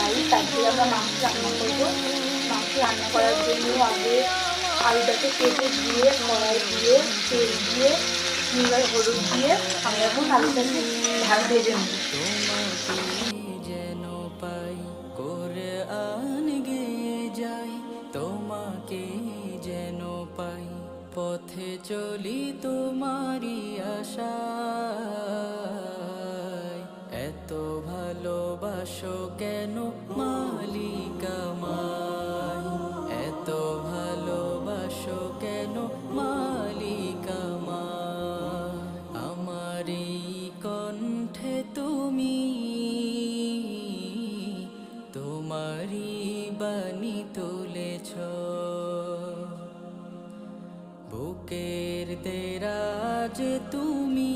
যাই, তারপরে আমরা মাংস রান্না করবো। মাংস রান্না করার জন্য আগে আলুটাকে কেটে দিয়ে কড়াই দিয়ে তেল দিয়ে নিবার হলুদ দিয়ে আমি এখন আলুটাকে ভেজে নেব। তোমাকে যেন পাই, পথে চলি তোমারি আশায়। এত ভালোবাসো কেন মালিক আমায়, এত ভালোবাসো কেন মালিক আমায়। আমার এই কণ্ঠে তুমি তোমারি বাণী তুলেছ, বুকের দেরাজ তুমি